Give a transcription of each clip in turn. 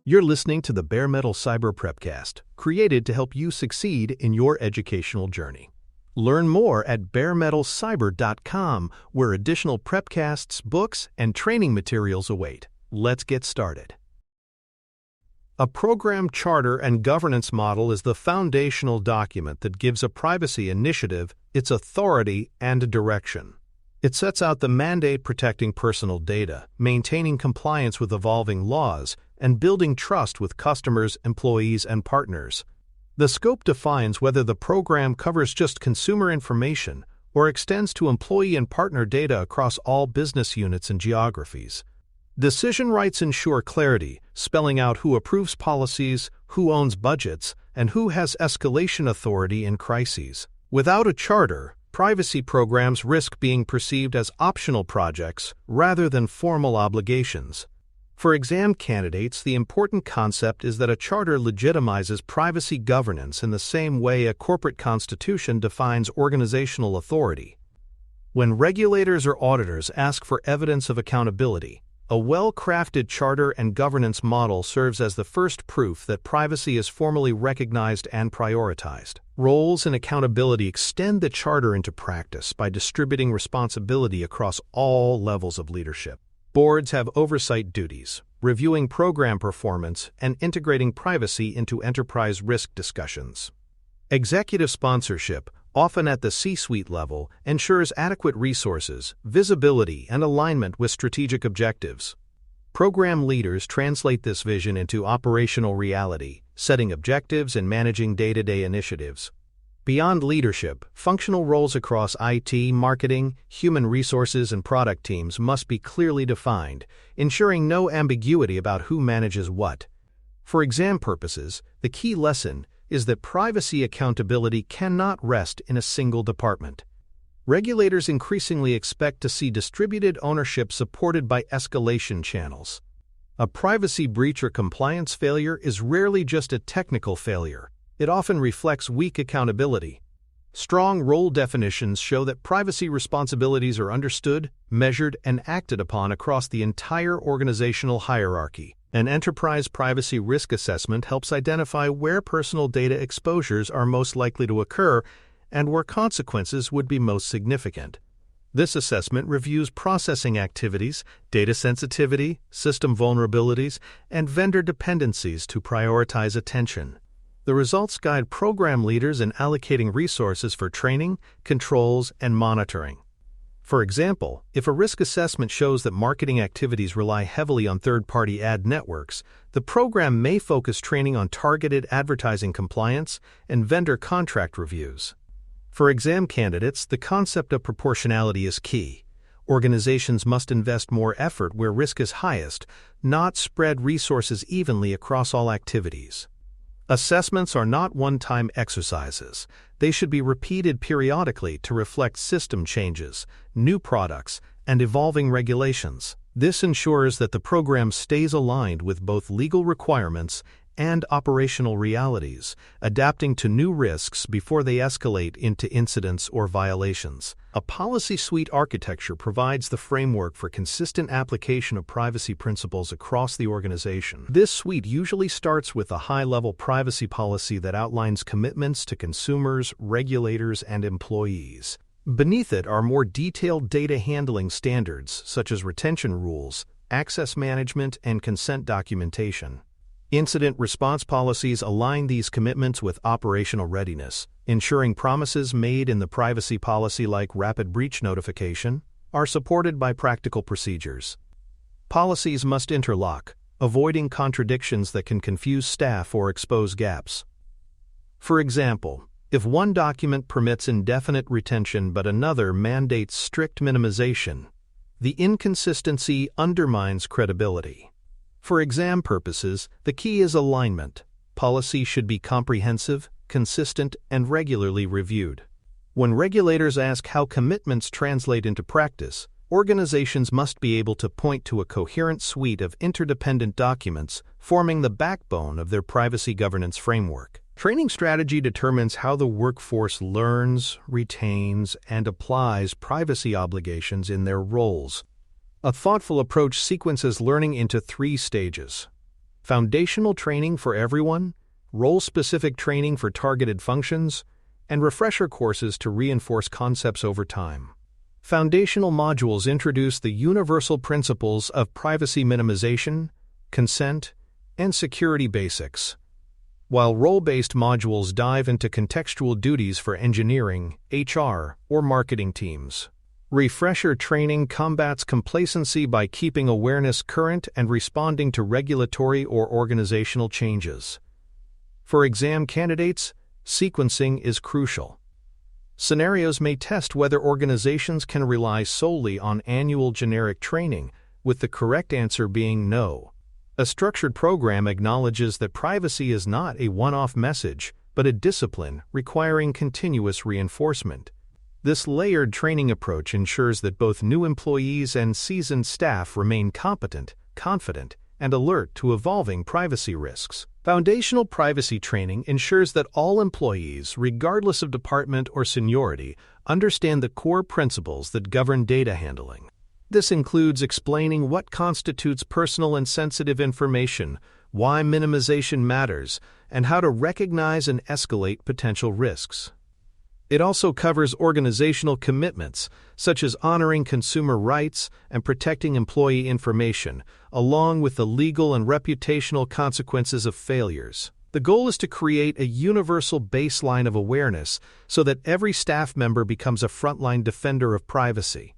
You're listening to the Bare Metal Cyber Prepcast, created to help you succeed in your educational journey. Learn more at baremetalcyber.com, where additional prepcasts, books, and training materials await. Let's get started. A program charter and governance model is the foundational document that gives a privacy initiative its authority and direction. It sets out the mandate protecting personal data, maintaining compliance with evolving laws, and building trust with customers, employees, and partners. The scope defines whether the program covers just consumer information or extends to employee and partner data across all business units and geographies. Decision rights ensure clarity, spelling out who approves policies, who owns budgets, and who has escalation authority in crises. Without a charter, privacy programs risk being perceived as optional projects rather than formal obligations. For exam candidates, the important concept is that a charter legitimizes privacy governance in the same way a corporate constitution defines organizational authority. When regulators or auditors ask for evidence of accountability, a well-crafted charter and governance model serves as the first proof that privacy is formally recognized and prioritized. Roles and accountability extend the charter into practice by distributing responsibility across all levels of leadership. Boards have oversight duties, reviewing program performance, and integrating privacy into enterprise risk discussions. Executive sponsorship, often at the C-suite level, ensures adequate resources, visibility, and alignment with strategic objectives. Program leaders translate this vision into operational reality, setting objectives and managing day-to-day initiatives. Beyond leadership, functional roles across IT, marketing, human resources, and product teams must be clearly defined, ensuring no ambiguity about who manages what. For exam purposes, the key lesson is that privacy accountability cannot rest in a single department. Regulators increasingly expect to see distributed ownership supported by escalation channels. A privacy breach or compliance failure is rarely just a technical failure. It often reflects weak accountability. Strong role definitions show that privacy responsibilities are understood, measured, and acted upon across the entire organizational hierarchy. An enterprise privacy risk assessment helps identify where personal data exposures are most likely to occur and where consequences would be most significant. This assessment reviews processing activities, data sensitivity, system vulnerabilities, and vendor dependencies to prioritize attention. The results guide program leaders in allocating resources for training, controls, and monitoring. For example, if a risk assessment shows that marketing activities rely heavily on third-party ad networks, the program may focus training on targeted advertising compliance and vendor contract reviews. For exam candidates, the concept of proportionality is key. Organizations must invest more effort where risk is highest, not spread resources evenly across all activities. Assessments are not one-time exercises. They should be repeated periodically to reflect system changes, new products, and evolving regulations. This ensures that the program stays aligned with both legal requirements and operational realities, adapting to new risks before they escalate into incidents or violations. A policy suite architecture provides the framework for consistent application of privacy principles across the organization. This suite usually starts with a high-level privacy policy that outlines commitments to consumers, regulators, and employees. Beneath it are more detailed data handling standards such as retention rules, access management, and consent documentation. Incident response policies align these commitments with operational readiness, ensuring promises made in the privacy policy like rapid breach notification are supported by practical procedures. Policies must interlock, avoiding contradictions that can confuse staff or expose gaps. For example, if one document permits indefinite retention but another mandates strict minimization, the inconsistency undermines credibility. For exam purposes, the key is alignment. Policy should be comprehensive, consistent, and regularly reviewed. When regulators ask how commitments translate into practice, organizations must be able to point to a coherent suite of interdependent documents forming the backbone of their privacy governance framework. Training strategy determines how the workforce learns, retains, and applies privacy obligations in their roles. A thoughtful approach sequences learning into 3 stages: foundational training for everyone, role-specific training for targeted functions, and refresher courses to reinforce concepts over time. Foundational modules introduce the universal principles of privacy minimization, consent, and security basics, while role-based modules dive into contextual duties for engineering, HR, or marketing teams. Refresher training combats complacency by keeping awareness current and responding to regulatory or organizational changes. For exam candidates, sequencing is crucial. Scenarios may test whether organizations can rely solely on annual generic training, with the correct answer being no. A structured program acknowledges that privacy is not a one-off message, but a discipline requiring continuous reinforcement. This layered training approach ensures that both new employees and seasoned staff remain competent, confident, and alert to evolving privacy risks. Foundational privacy training ensures that all employees, regardless of department or seniority, understand the core principles that govern data handling. This includes explaining what constitutes personal and sensitive information, why minimization matters, and how to recognize and escalate potential risks. It also covers organizational commitments, such as honoring consumer rights and protecting employee information, along with the legal and reputational consequences of failures. The goal is to create a universal baseline of awareness so that every staff member becomes a frontline defender of privacy.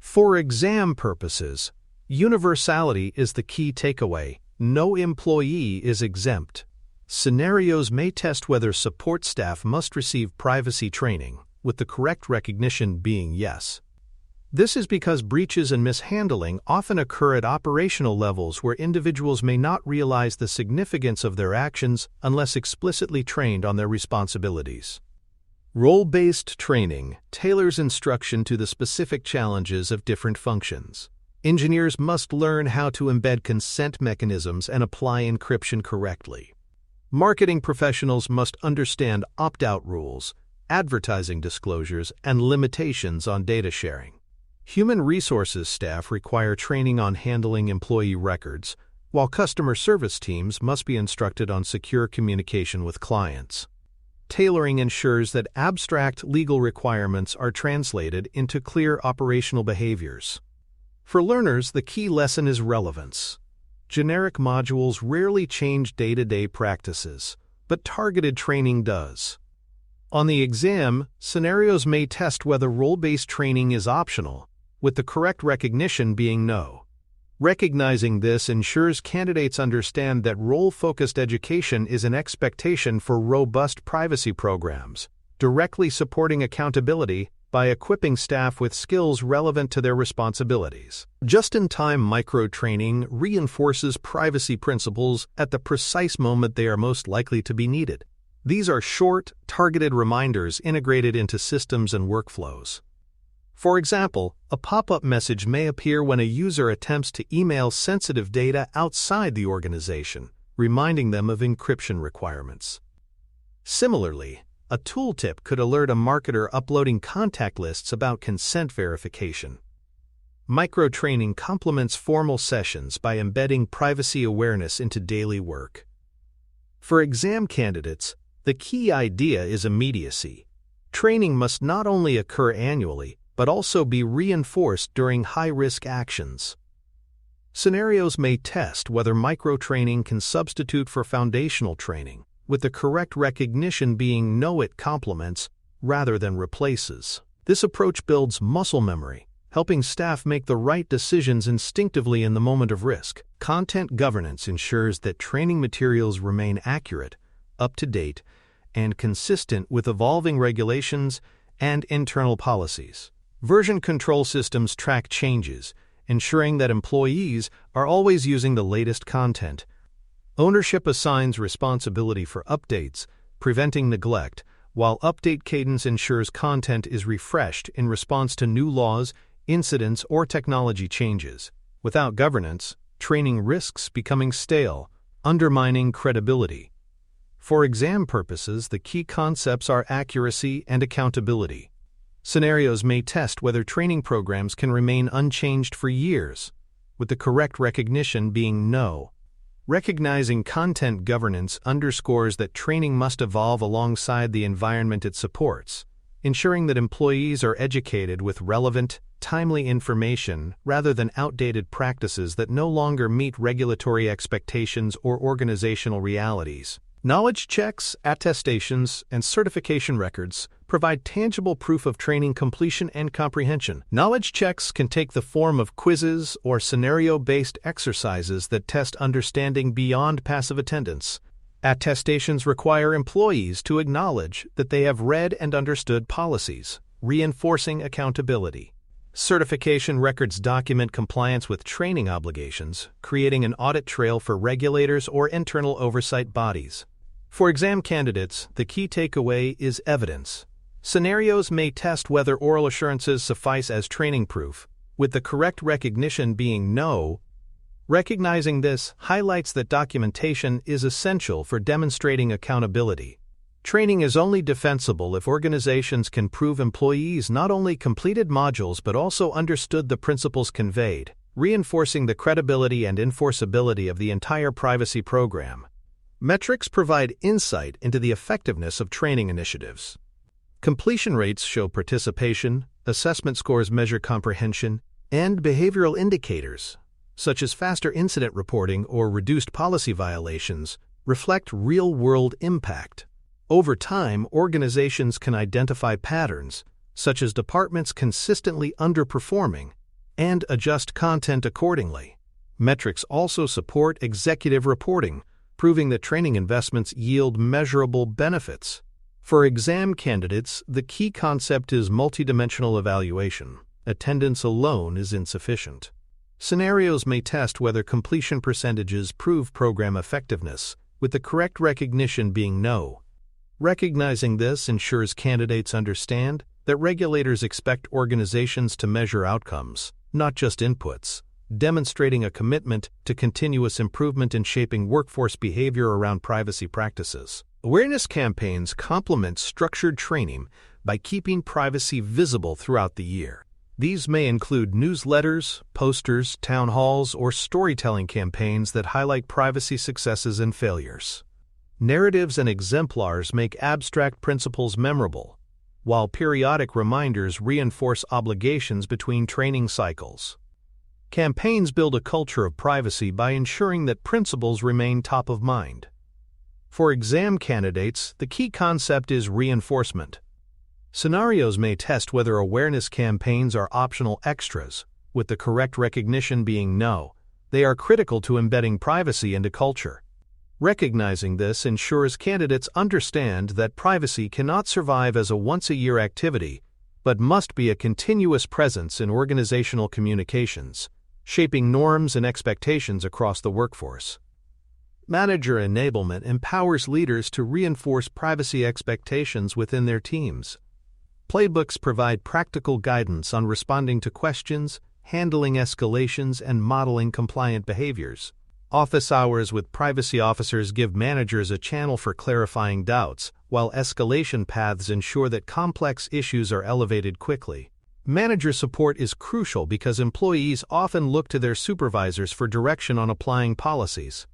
For exam purposes, universality is the key takeaway. No employee is exempt. Scenarios may test whether support staff must receive privacy training, with the correct recognition being yes. This is because breaches and mishandling often occur at operational levels where individuals may not realize the significance of their actions unless explicitly trained on their responsibilities. Role-based training tailors instruction to the specific challenges of different functions. Engineers must learn how to embed consent mechanisms and apply encryption correctly. Marketing professionals must understand opt-out rules, advertising disclosures, and limitations on data sharing. Human resources staff require training on handling employee records, while customer service teams must be instructed on secure communication with clients. Tailoring ensures that abstract legal requirements are translated into clear operational behaviors. For learners, the key lesson is relevance. Generic modules rarely change day-to-day practices, but targeted training does. On the exam, scenarios may test whether role-based training is optional, with the correct recognition being no. Recognizing this ensures candidates understand that role-focused education is an expectation for robust privacy programs, directly supporting accountability by equipping staff with skills relevant to their responsibilities. Just-in-time micro-training reinforces privacy principles at the precise moment they are most likely to be needed. These are short, targeted reminders integrated into systems and workflows. For example, a pop-up message may appear when a user attempts to email sensitive data outside the organization, reminding them of encryption requirements. Similarly, a tooltip could alert a marketer uploading contact lists about consent verification. Micro-training complements formal sessions by embedding privacy awareness into daily work. For exam candidates, the key idea is immediacy. Training must not only occur annually, but also be reinforced during high-risk actions. Scenarios may test whether micro-training can substitute for foundational training, with the correct recognition being no, it complements rather than replaces. This approach builds muscle memory, helping staff make the right decisions instinctively in the moment of risk. Content governance ensures that training materials remain accurate, up-to-date, and consistent with evolving regulations and internal policies. Version control systems track changes, ensuring that employees are always using the latest content. Ownership assigns responsibility for updates, preventing neglect, while update cadence ensures content is refreshed in response to new laws, incidents, or technology changes. Without governance, training risks becoming stale, undermining credibility. For exam purposes, the key concepts are accuracy and accountability. Scenarios may test whether training programs can remain unchanged for years, with the correct recognition being no. Recognizing content governance underscores that training must evolve alongside the environment it supports, ensuring that employees are educated with relevant, timely information rather than outdated practices that no longer meet regulatory expectations or organizational realities. Knowledge checks, attestations, and certification records provide tangible proof of training completion and comprehension. Knowledge checks can take the form of quizzes or scenario-based exercises that test understanding beyond passive attendance. Attestations require employees to acknowledge that they have read and understood policies, reinforcing accountability. Certification records document compliance with training obligations, creating an audit trail for regulators or internal oversight bodies. For exam candidates, the key takeaway is evidence. Scenarios may test whether oral assurances suffice as training proof, with the correct recognition being no. Recognizing this highlights that documentation is essential for demonstrating accountability. Training is only defensible if organizations can prove employees not only completed modules but also understood the principles conveyed, reinforcing the credibility and enforceability of the entire privacy program. Metrics provide insight into the effectiveness of training initiatives. Completion rates show participation, assessment scores measure comprehension, and behavioral indicators, such as faster incident reporting or reduced policy violations, reflect real-world impact. Over time, organizations can identify patterns, such as departments consistently underperforming, and adjust content accordingly. Metrics also support executive reporting, proving that training investments yield measurable benefits. For exam candidates, the key concept is multidimensional evaluation. Attendance alone is insufficient. Scenarios may test whether completion percentages prove program effectiveness, with the correct recognition being no. Recognizing this ensures candidates understand that regulators expect organizations to measure outcomes, not just inputs, demonstrating a commitment to continuous improvement in shaping workforce behavior around privacy practices. Awareness campaigns complement structured training by keeping privacy visible throughout the year. These may include newsletters, posters, town halls, or storytelling campaigns that highlight privacy successes and failures. Narratives and exemplars make abstract principles memorable, while periodic reminders reinforce obligations between training cycles. Campaigns build a culture of privacy by ensuring that principles remain top of mind. For exam candidates, the key concept is reinforcement. Scenarios may test whether awareness campaigns are optional extras, with the correct recognition being no. They are critical to embedding privacy into culture. Recognizing this ensures candidates understand that privacy cannot survive as a once-a-year activity, but must be a continuous presence in organizational communications, shaping norms and expectations across the workforce. Manager enablement empowers leaders to reinforce privacy expectations within their teams. Playbooks provide practical guidance on responding to questions, handling escalations, and modeling compliant behaviors. Office hours with privacy officers give managers a channel for clarifying doubts, while escalation paths ensure that complex issues are elevated quickly. Manager support is crucial because employees often look to their supervisors for direction on applying policies.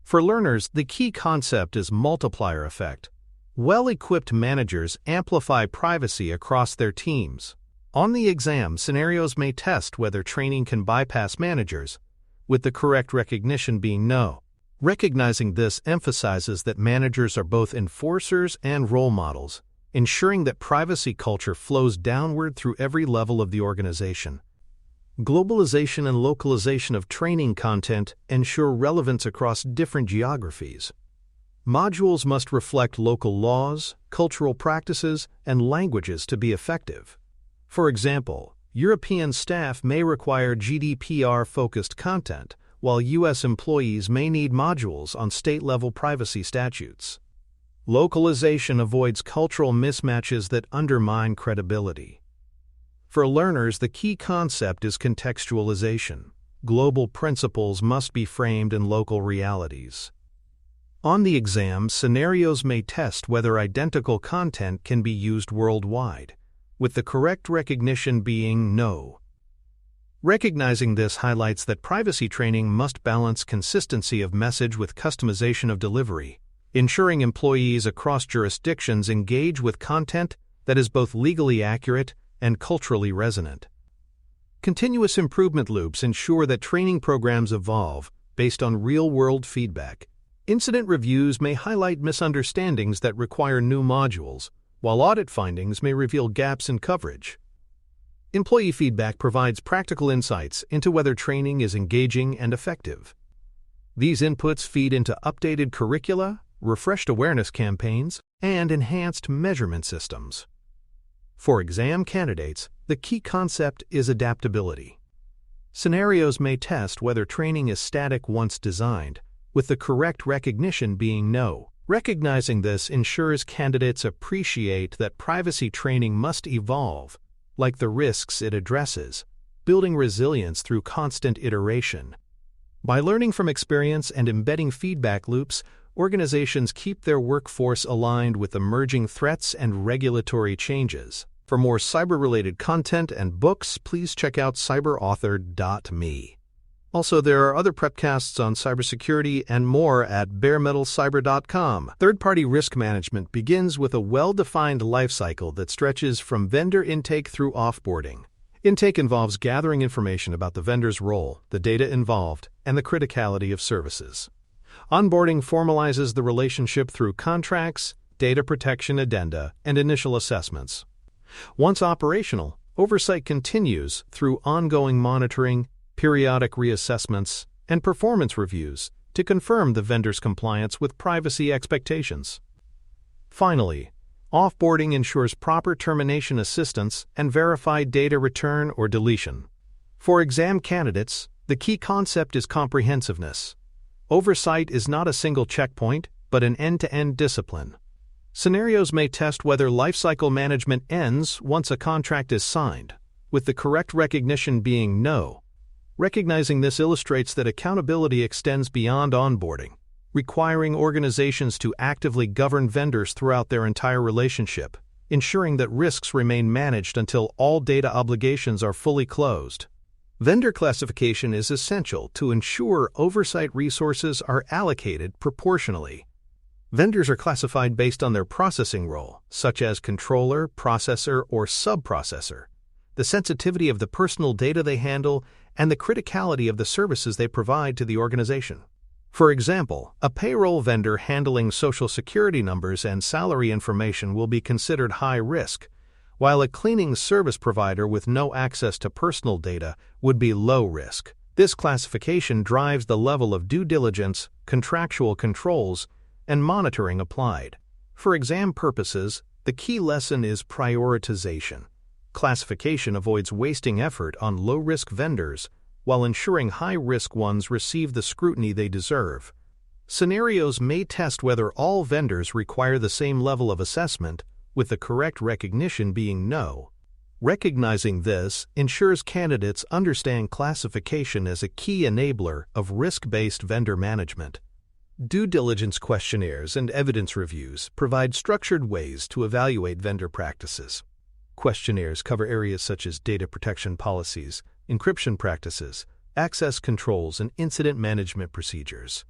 For learners, the key concept is multiplier effect. Well-equipped managers amplify privacy across their teams. On the exam, scenarios may test whether training can bypass managers, with the correct recognition being no. Recognizing this emphasizes that managers are both enforcers and role models, ensuring that privacy culture flows downward through every level of the organization. Globalization and localization of training content ensure relevance across different geographies. Modules must reflect local laws, cultural practices, and languages to be effective. For example, European staff may require GDPR-focused content, while U.S. employees may need modules on state-level privacy statutes. Localization avoids cultural mismatches that undermine credibility. For learners, the key concept is contextualization. Global principles must be framed in local realities. On the exam, scenarios may test whether identical content can be used worldwide, with the correct recognition being no. Recognizing this highlights that privacy training must balance consistency of message with customization of delivery, ensuring employees across jurisdictions engage with content that is both legally accurate and culturally resonant. Continuous improvement loops ensure that training programs evolve based on real-world feedback. Incident reviews may highlight misunderstandings that require new modules, while audit findings may reveal gaps in coverage. Employee feedback provides practical insights into whether training is engaging and effective. These inputs feed into updated curricula, refreshed awareness campaigns, and enhanced measurement systems. For exam candidates, the key concept is adaptability. Scenarios may test whether training is static once designed, with the correct recognition being no. Recognizing this ensures candidates appreciate that privacy training must evolve, like the risks it addresses, building resilience through constant iteration. By learning from experience and embedding feedback loops, organizations keep their workforce aligned with emerging threats and regulatory changes. For more cyber-related content and books, please check out cyberauthor.me. Also, there are other prepcasts on cybersecurity and more at baremetalcyber.com. Third-party risk management begins with a well-defined life cycle that stretches from vendor intake through offboarding. Intake involves gathering information about the vendor's role, the data involved, and the criticality of services. Onboarding formalizes the relationship through contracts, data protection addenda, and initial assessments. Once operational, oversight continues through ongoing monitoring, periodic reassessments, and performance reviews to confirm the vendor's compliance with privacy expectations. Finally, offboarding ensures proper termination assistance and verified data return or deletion. For exam candidates, the key concept is comprehensiveness. Oversight is not a single checkpoint, but an end-to-end discipline. Scenarios may test whether lifecycle management ends once a contract is signed, with the correct recognition being no. Recognizing this illustrates that accountability extends beyond onboarding, requiring organizations to actively govern vendors throughout their entire relationship, ensuring that risks remain managed until all data obligations are fully closed. Vendor classification is essential to ensure oversight resources are allocated proportionally. Vendors are classified based on their processing role, such as controller, processor, or sub-processor, the sensitivity of the personal data they handle, and the criticality of the services they provide to the organization. For example, a payroll vendor handling Social Security numbers and salary information will be considered high risk, while a cleaning service provider with no access to personal data would be low risk. This classification drives the level of due diligence, contractual controls, and monitoring applied. For exam purposes, the key lesson is prioritization. Classification avoids wasting effort on low-risk vendors while ensuring high-risk ones receive the scrutiny they deserve. Scenarios may test whether all vendors require the same level of assessment, with the correct recognition being no. Recognizing this ensures candidates understand classification as a key enabler of risk-based vendor management. Due diligence questionnaires and evidence reviews provide structured ways to evaluate vendor practices. Questionnaires cover areas such as data protection policies, encryption practices, access controls, and incident management procedures.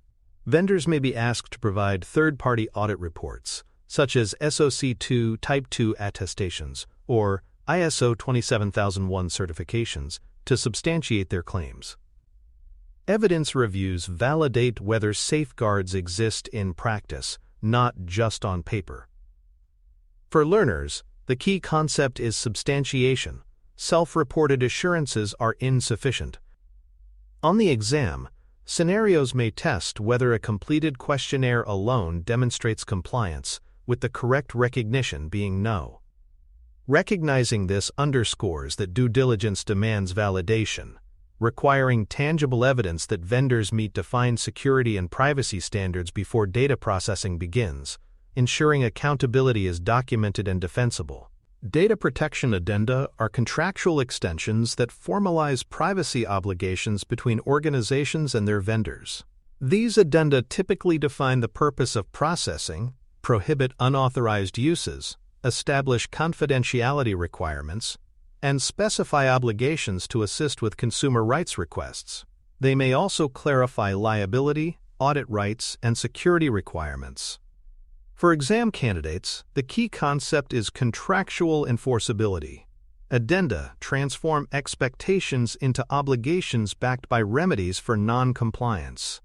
Vendors may be asked to provide third-party audit reports, such as SOC 2 Type 2 attestations or ISO 27001 certifications, to substantiate their claims. Evidence reviews validate whether safeguards exist in practice, not just on paper. For learners, the key concept is substantiation. Self-reported assurances are insufficient. On the exam, scenarios may test whether a completed questionnaire alone demonstrates compliance, with the correct recognition being no. Recognizing this underscores that due diligence demands validation, requiring tangible evidence that vendors meet defined security and privacy standards before data processing begins, ensuring accountability is documented and defensible. Data protection addenda are contractual extensions that formalize privacy obligations between organizations and their vendors. These addenda typically define the purpose of processing, prohibit unauthorized uses, establish confidentiality requirements, and specify obligations to assist with consumer rights requests. They may also clarify liability, audit rights, and security requirements. For exam candidates, the key concept is contractual enforceability. Addenda transform expectations into obligations backed by remedies for non-compliance.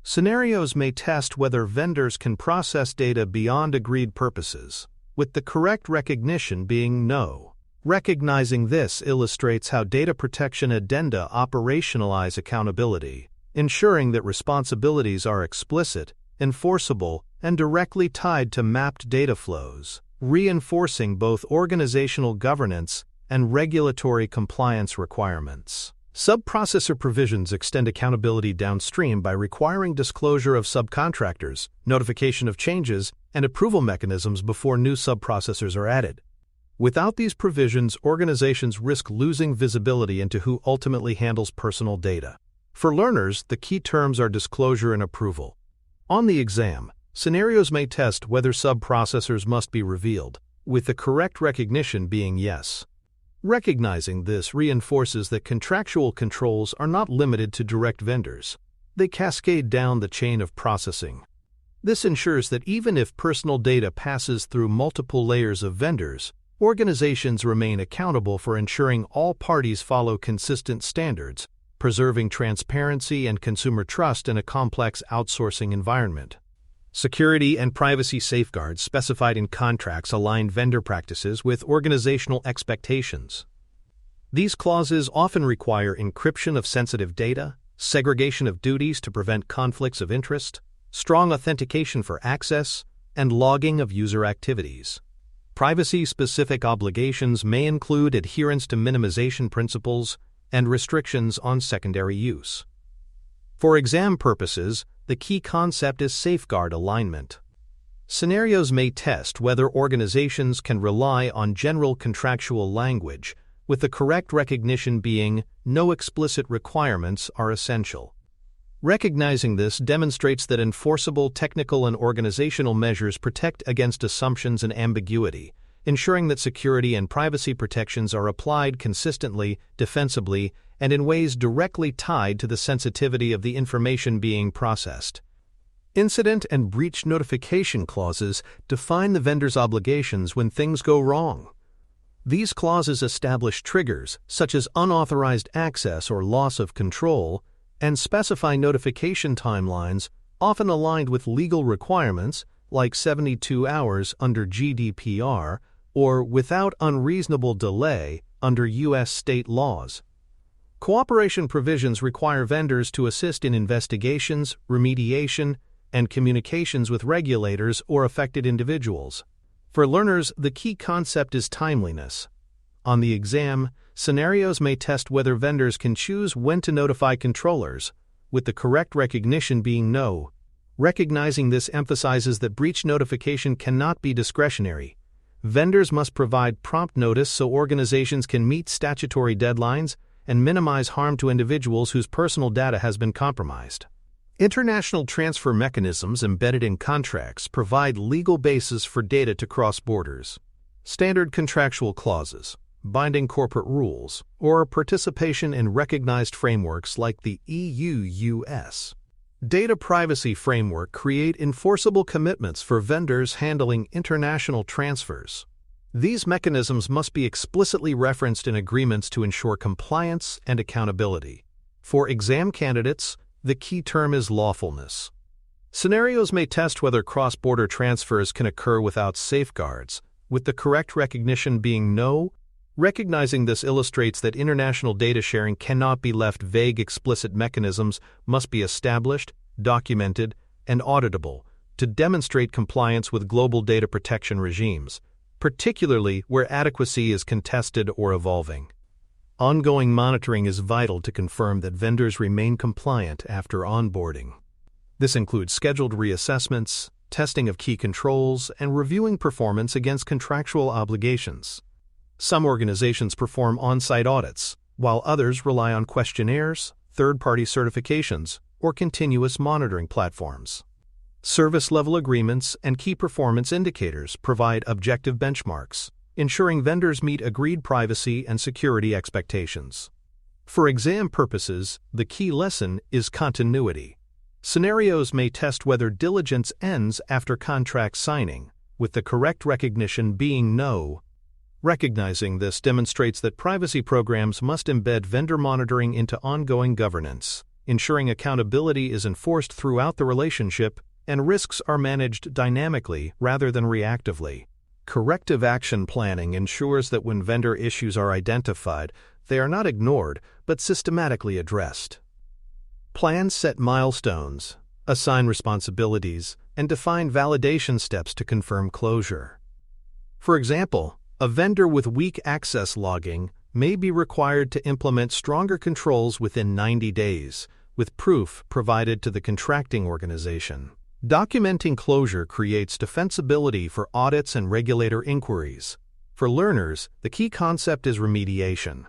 Scenarios may test whether vendors can process data beyond agreed purposes, with the correct recognition being no. Recognizing this illustrates how data protection addenda operationalize accountability, ensuring that responsibilities are explicit, enforceable, and directly tied to mapped data flows, reinforcing both organizational governance and regulatory compliance requirements. Subprocessor provisions extend accountability downstream by requiring disclosure of subcontractors, notification of changes, and approval mechanisms before new subprocessors are added. Without these provisions, organizations risk losing visibility into who ultimately handles personal data. For learners, the key terms are disclosure and approval. On the exam, scenarios may test whether subprocessors must be revealed, with the correct recognition being yes. Recognizing this reinforces that contractual controls are not limited to direct vendors. They cascade down the chain of processing. This ensures that even if personal data passes through multiple layers of vendors, organizations remain accountable for ensuring all parties follow consistent standards, preserving transparency and consumer trust in a complex outsourcing environment. Security and privacy safeguards specified in contracts align vendor practices with organizational expectations. These clauses often require encryption of sensitive data, segregation of duties to prevent conflicts of interest, strong authentication for access, and logging of user activities. Privacy-specific obligations may include adherence to minimization principles and restrictions on secondary use. For exam purposes, the key concept is safeguard alignment. Scenarios may test whether organizations can rely on general contractual language, with the correct recognition being no explicit requirements are essential. Recognizing this demonstrates that enforceable technical and organizational measures protect against assumptions and ambiguity, ensuring that security and privacy protections are applied consistently, defensibly, and in ways directly tied to the sensitivity of the information being processed. Incident and breach notification clauses define the vendor's obligations when things go wrong. These clauses establish triggers, such as unauthorized access or loss of control, and specify notification timelines, often aligned with legal requirements, like 72 hours under GDPR, or without unreasonable delay under U.S. state laws. Cooperation provisions require vendors to assist in investigations, remediation, and communications with regulators or affected individuals. For learners, the key concept is timeliness. On the exam, scenarios may test whether vendors can choose when to notify controllers, with the correct recognition being no. Recognizing this emphasizes that breach notification cannot be discretionary. Vendors must provide prompt notice so organizations can meet statutory deadlines and minimize harm to individuals whose personal data has been compromised. International transfer mechanisms embedded in contracts provide legal basis for data to cross borders. Standard contractual clauses, binding corporate rules, or participation in recognized frameworks like the EU-US Data Privacy Framework create enforceable commitments for vendors handling international transfers. These mechanisms must be explicitly referenced in agreements to ensure compliance and accountability. For exam candidates, the key term is lawfulness. Scenarios may test whether cross-border transfers can occur without safeguards, with the correct recognition being no. Recognizing this illustrates that international data sharing cannot be left vague. Explicit mechanisms must be established, documented, and auditable to demonstrate compliance with global data protection regimes, particularly where adequacy is contested or evolving. Ongoing monitoring is vital to confirm that vendors remain compliant after onboarding. This includes scheduled reassessments, testing of key controls, and reviewing performance against contractual obligations. Some organizations perform on-site audits, while others rely on questionnaires, third-party certifications, or continuous monitoring platforms. Service-level agreements and key performance indicators provide objective benchmarks, ensuring vendors meet agreed privacy and security expectations. For exam purposes, the key lesson is continuity. Scenarios may test whether diligence ends after contract signing, with the correct recognition being no. Recognizing this demonstrates that privacy programs must embed vendor monitoring into ongoing governance, ensuring accountability is enforced throughout the relationship and risks are managed dynamically rather than reactively. Corrective action planning ensures that when vendor issues are identified, they are not ignored but systematically addressed. Plans set milestones, assign responsibilities, and define validation steps to confirm closure. For example, a vendor with weak access logging may be required to implement stronger controls within 90 days, with proof provided to the contracting organization. Documenting closure creates defensibility for audits and regulator inquiries. For learners, the key concept is remediation.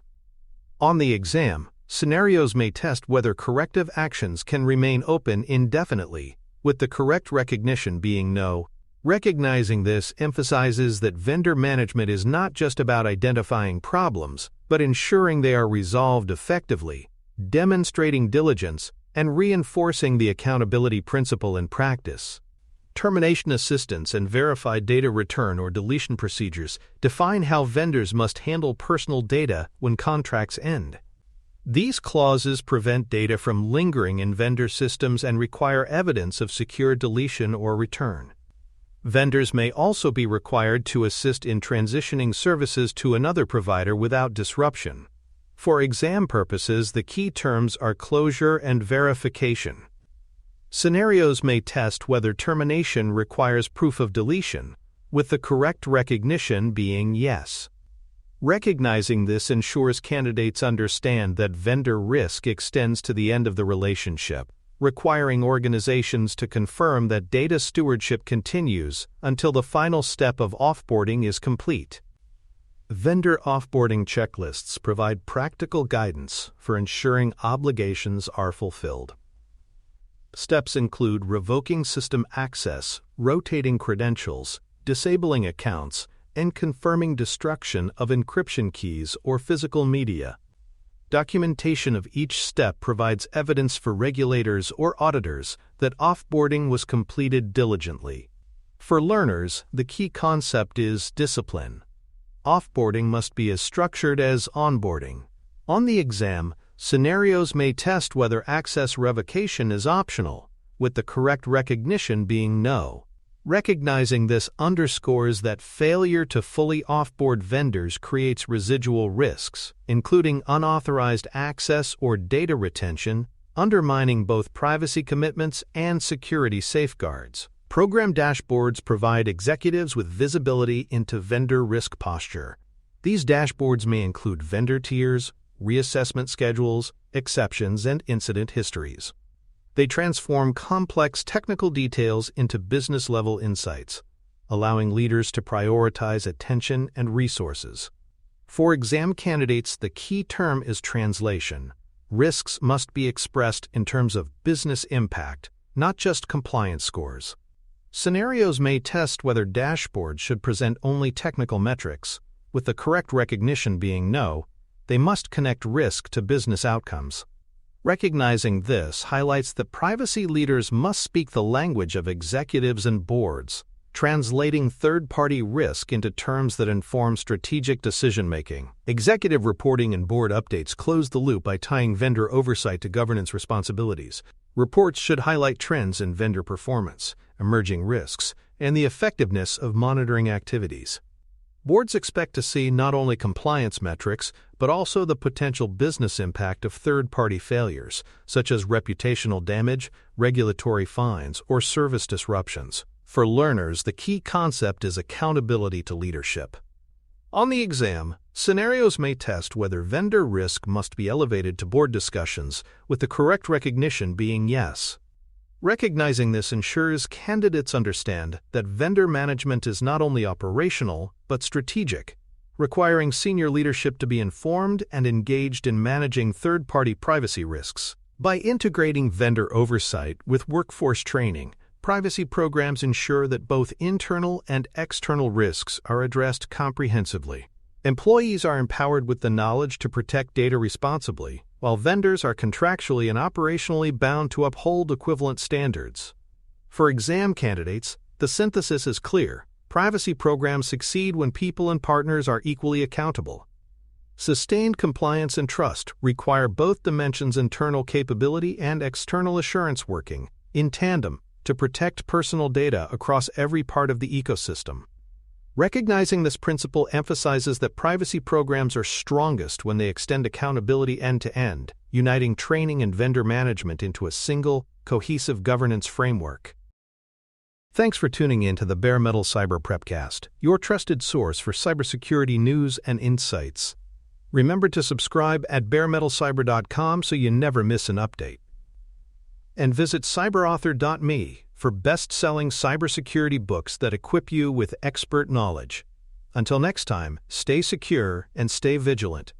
On the exam, scenarios may test whether corrective actions can remain open indefinitely, with the correct recognition being no. Recognizing this emphasizes that vendor management is not just about identifying problems, but ensuring they are resolved effectively, demonstrating diligence, and reinforcing the accountability principle in practice. Termination assistance and verified data return or deletion procedures define how vendors must handle personal data when contracts end. These clauses prevent data from lingering in vendor systems and require evidence of secure deletion or return. Vendors may also be required to assist in transitioning services to another provider without disruption. For exam purposes, the key terms are closure and verification. Scenarios may test whether termination requires proof of deletion, with the correct recognition being yes. Recognizing this ensures candidates understand that vendor risk extends to the end of the relationship, requiring organizations to confirm that data stewardship continues until the final step of offboarding is complete. Vendor offboarding checklists provide practical guidance for ensuring obligations are fulfilled. Steps include revoking system access, rotating credentials, disabling accounts, and confirming destruction of encryption keys or physical media. Documentation of each step provides evidence for regulators or auditors that offboarding was completed diligently. For learners, the key concept is discipline. Offboarding must be as structured as onboarding. On the exam, scenarios may test whether access revocation is optional, with the correct recognition being no. Recognizing this underscores that failure to fully offboard vendors creates residual risks, including unauthorized access or data retention, undermining both privacy commitments and security safeguards. Program dashboards provide executives with visibility into vendor risk posture. These dashboards may include vendor tiers, reassessment schedules, exceptions, and incident histories. They transform complex technical details into business-level insights, allowing leaders to prioritize attention and resources. For exam candidates, the key term is translation. Risks must be expressed in terms of business impact, not just compliance scores. Scenarios may test whether dashboards should present only technical metrics, with the correct recognition being no. They must connect risk to business outcomes. Recognizing this highlights that privacy leaders must speak the language of executives and boards, translating third-party risk into terms that inform strategic decision-making. Executive reporting and board updates close the loop by tying vendor oversight to governance responsibilities. Reports should highlight trends in vendor performance, emerging risks, and the effectiveness of monitoring activities. Boards expect to see not only compliance metrics, but also the potential business impact of third-party failures, such as reputational damage, regulatory fines, or service disruptions. For learners, the key concept is accountability to leadership. On the exam, scenarios may test whether vendor risk must be elevated to board discussions, with the correct recognition being yes. Recognizing this ensures candidates understand that vendor management is not only operational, but strategic, requiring senior leadership to be informed and engaged in managing third-party privacy risks. By integrating vendor oversight with workforce training, privacy programs ensure that both internal and external risks are addressed comprehensively. Employees are empowered with the knowledge to protect data responsibly, while vendors are contractually and operationally bound to uphold equivalent standards. For exam candidates, the synthesis is clear. Privacy programs succeed when people and partners are equally accountable. Sustained compliance and trust require both dimensions: internal capability and external assurance working in tandem to protect personal data across every part of the ecosystem. Recognizing this principle emphasizes that privacy programs are strongest when they extend accountability end-to-end, uniting training and vendor management into a single, cohesive governance framework. Thanks for tuning in to the Bare Metal Cyber Prepcast, your trusted source for cybersecurity news and insights. Remember to subscribe at baremetalcyber.com so you never miss an update. And visit cyberauthor.me for best-selling cybersecurity books that equip you with expert knowledge. Until next time, stay secure and stay vigilant.